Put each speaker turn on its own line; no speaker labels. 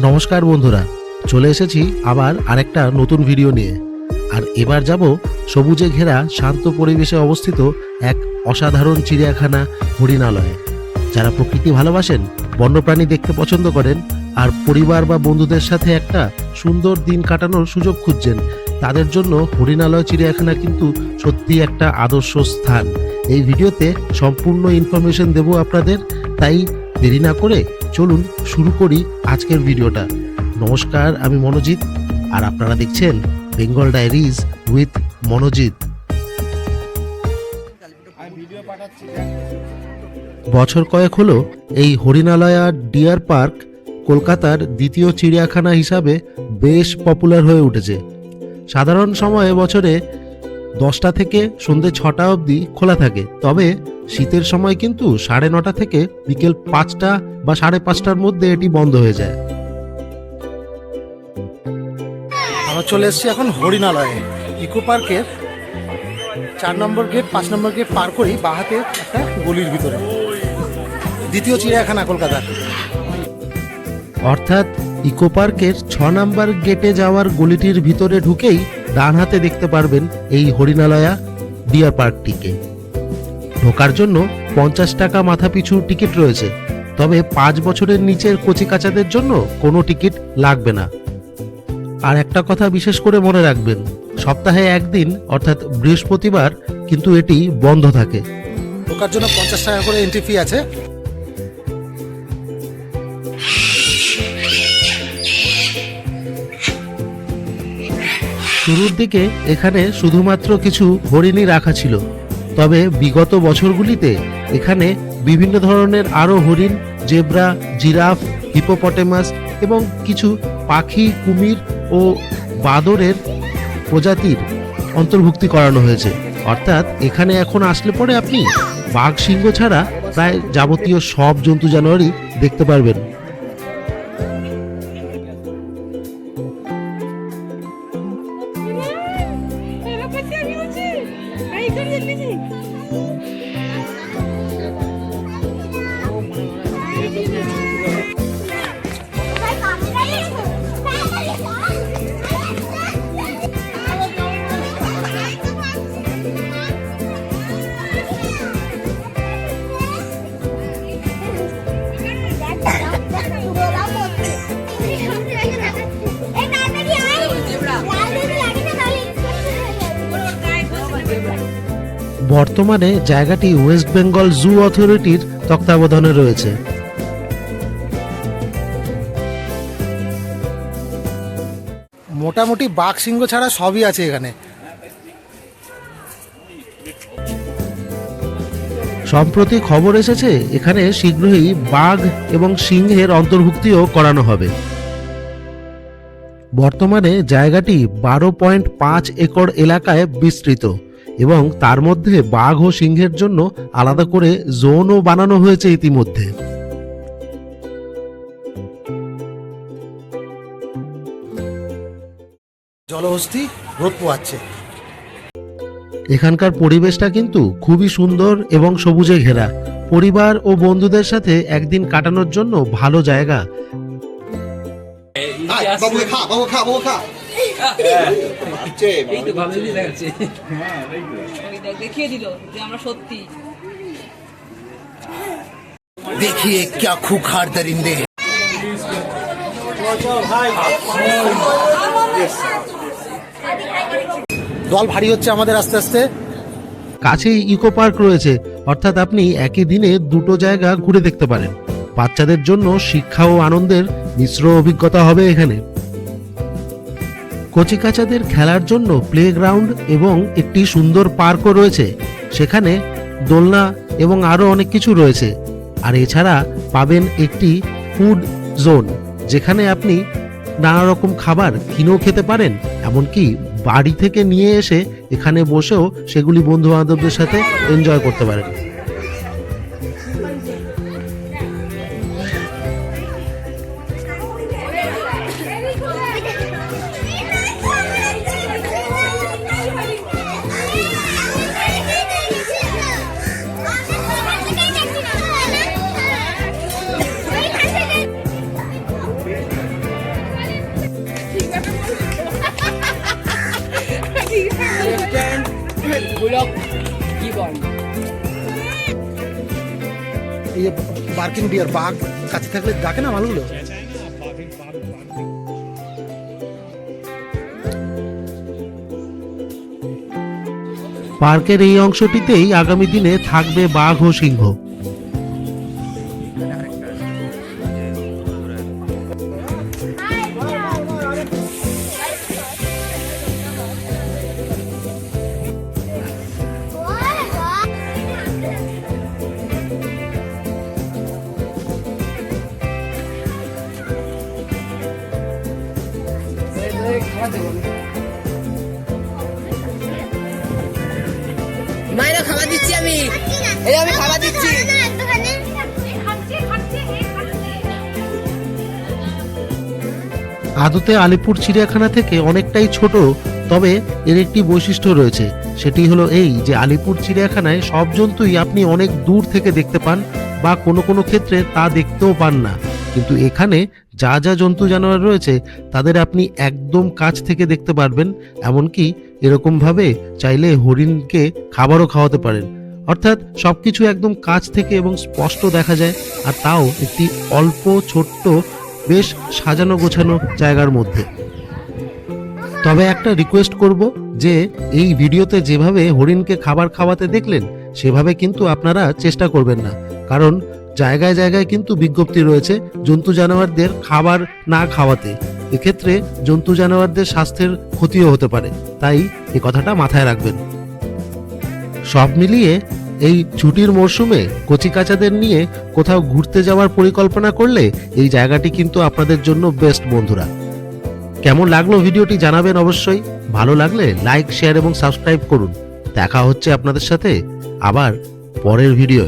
নমস্কার বন্ধুরা, চলে এসেছি আবার আরেকটা নতুন ভিডিও নিয়ে। আর এবার যাব সবুজে ঘেরা শান্ত পরিবেশে অবস্থিত এক অসাধারণ চিড়িয়াখানা হরিণালয়ে। যারা প্রকৃতি ভালোবাসেন, বন্যপ্রাণী দেখতে পছন্দ করেন আর পরিবার বা বন্ধুদের সাথে একটা সুন্দর দিন কাটানোর সুযোগ খুঁজছেন, তাদের জন্য হরিণালয় চিড়িয়াখানা কিন্তু সত্যি একটা আদর্শ স্থান। এই ভিডিওতে সম্পূর্ণ ইনফরমেশন দেব আপনাদের, তাই দেরি না করে চলুন শুরু করি আজকের ভিডিওটা। নমস্কার, আমি মনোজিৎ আর আপনারা দেখছেন বেঙ্গল ডায়েরিজ উইথ মনোজিৎ। বছর কয়েক হলো এই হরিণালয়া ডিয়ার পার্ক কলকাতার দ্বিতীয় চিড়িয়াখানা হিসাবে বেশ পপুলার হয়ে উঠেছে। সাধারণ সময়ে বছরে 10টা থেকে সন্ধ্যে 6টা অবধি খোলা থাকে, তবে শীতের সময় কিন্তু 9:30 থেকে বিকেল 5টা বা 5:30টার মধ্যে এটি বন্ধ হয়ে যায়।
আমরা চলে এসেছি এখন হরিণালয়ে। ইকো পার্কের 4 নম্বর গেট 5 নম্বর গেট পার করি বাহাতে একটা গলির ভিতরে, দ্বিতীয় চিড়িয়াখানা কলকাতার।
অর্থাৎ ইকো পার্কের 6 নম্বর গেটে যাওয়ার গলিটির ভিতরে ঢুকেই ডান হাতে দেখতে পারবেন এই হরিণালয়া ডিয়ার পার্কটিকে। ঢোকার জন্য 50 টাকা মাথা পিছু টিকিট রয়েছে, তবে 5 বছরের নিচের কচিকাচাদের জন্য কোনো টিকিট লাগবে না। আর একটা কথা বিশেষ করে মনে রাখবেন, সপ্তাহে একদিন অর্থাৎ বৃহস্পতিবার কিন্তু এটি বন্ধ থাকে।
ঢোকার জন্য 50 টাকা করে এন্ট্রি ফি আছে।
শুরুর দিকে এখানে শুধুমাত্র কিছু হরিণই রাখা ছিল, তবে বিগত বছরগুলিতে এখানে বিভিন্ন ধরনের আরও হরিণ, জেব্রা, জিরাফ, হিপোপটেমাস এবং কিছু পাখি, কুমির ও বাদরের প্রজাতির অন্তর্ভুক্তি করানো হয়েছে। অর্থাৎ এখানে এখন আসলে পরে আপনি বাঘ, সিংহ ছাড়া প্রায় যাবতীয় সব জন্তু জানোয়ারই দেখতে পারবেন। বর্তমানে জায়গাটি ওয়েস্ট বেঙ্গল জু অথরিটির তত্ত্বাবধানে রয়েছে।
মোটামুটি বাঘ, সিংহ ছাড়া সবই আছে এখানে।
সম্প্রতি খবর এসেছে এখানে শীঘ্রই বাঘ এবং সিংহের অন্তর্ভুক্তিও করানো হবে। বর্তমানে জায়গাটি 12.5 একর এলাকায় বিস্তৃত এবং তার মধ্যে বাঘ ও সিংহের জন্য আলাদা করে জোনও বানানো হয়েছে ইতিমধ্যে।
জলহস্তি রোদ পোয়াচ্ছে।
এখানকার পরিবেশটা কিন্তু খুবই সুন্দর এবং সবুজে ঘেরা। পরিবার ও বন্ধুদের সাথে একদিন কাটানোর জন্য ভালো জায়গা।
দেখিয়ে দিল যে আমরা সত্যি
দেখিয়ে ক্যা খুখার দরিন্দে। দল ভারী হচ্ছে আমাদের আস্তে আস্তে।
কাছেই ইকো পার্ক রয়েছে, অর্থাৎ আপনি একই দিনে দুটো জায়গা ঘুরে দেখতে পারেন। বাচ্চাদের জন্য শিক্ষা ও আনন্দের মিশ্র অভিজ্ঞতা হবে এখানে। কচিকাচাদের খেলার জন্য প্লেগ্রাউন্ড এবং একটি সুন্দর পার্কও রয়েছে, সেখানে দোলনা এবং আরও অনেক কিছু রয়েছে। আর এছাড়া পাবেন একটি ফুড জোন, যেখানে আপনি নানা রকম খাবার কিনেও খেতে পারেন, এমনকি বাড়ি থেকে নিয়ে এসে এখানে বসেও সেগুলি বন্ধু বান্ধবদের সাথে এনজয় করতে পারেন।
ব্লক কি বল
এই যে বার্কিং ডিয়ার, বাঘ কাছে থাকলে ডাকে না মালগুলো।
পার্কের এই অংশটিতেই আগামী দিনে থাকবে বাঘ ও সিংহ।
মায়েরা খাবার দিচ্ছি আমি, এই আমি খাবার দিচ্ছি।
আদতে আলিপুর চিড়িয়াখানা থেকে অনেকটাই ছোট, তবে এর একটি বৈশিষ্ট্য রয়েছে, সেটি হলো এই যে আলিপুর চিড়িয়াখানায় সব জন্তুই আপনি অনেক দূর থেকে দেখতে পান বা কোনো কোনো ক্ষেত্রে তা দেখতেও পান না, কিন্তু এখানে যা যা জন্তু জানোয়ার রয়েছে তাদের আপনি একদম কাছ থেকে দেখতে পারবেন। এমনকি এরকমভাবে চাইলে হরিণকে খাবারও খাওয়াতে পারেন, অর্থাৎ সবকিছু একদম কাছ থেকে এবং স্পষ্ট দেখা যায়, আর তাও একটি অল্প ছোট্ট বেশ সাজানো গোছানো জায়গার মধ্যে। তবে একটা রিকোয়েস্ট করব যে এই ভিডিওতে যেভাবে হরিণকে খাবার খাওয়াতে দেখলেন সেভাবে কিন্তু আপনারা চেষ্টা করবেন না, কারণ জায়গায় জায়গায় কিন্তু বিজ্ঞপ্তি রয়েছে জন্তু জানোয়ারদের খাবার না খাওয়াতে। এক্ষেত্রে জন্তু জানোয়ারদের স্বাস্থ্যের ক্ষতিও হতে পারে, তাই এই কথাটা মাথায় রাখবেন। সব মিলিয়ে এই ছুটির মরশুমে কচিকাচাদের নিয়ে কোথাও ঘুরতে যাওয়ার পরিকল্পনা করলে এই জায়গাটি কিন্তু আপনাদের জন্য বেস্ট বন্ধুরা। কেমন লাগলো ভিডিওটি জানাবেন অবশ্যই। ভালো লাগলে লাইক, শেয়ার এবং সাবস্ক্রাইব করুন। দেখা হচ্ছে আপনাদের সাথে আবার পরের ভিডিও।